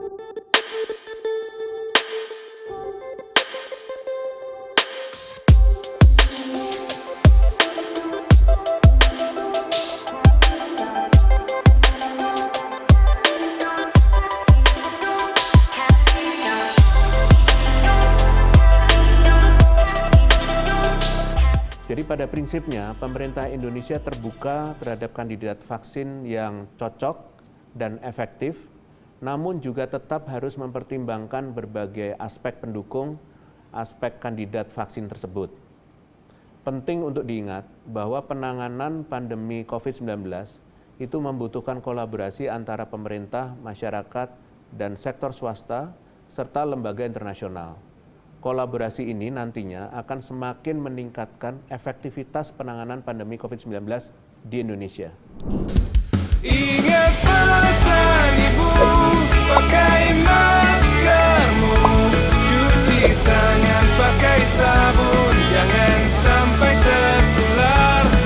Jadi pada prinsipnya pemerintah Indonesia terbuka terhadap kandidat vaksin yang cocok dan efektif, namun juga tetap harus mempertimbangkan berbagai aspek pendukung aspek kandidat vaksin tersebut. Penting untuk diingat bahwa penanganan pandemi COVID-19 itu membutuhkan kolaborasi antara pemerintah, masyarakat, dan sektor swasta, serta lembaga internasional. Kolaborasi ini nantinya akan semakin meningkatkan efektivitas penanganan pandemi COVID-19 di Indonesia. Ingat pesan ibu,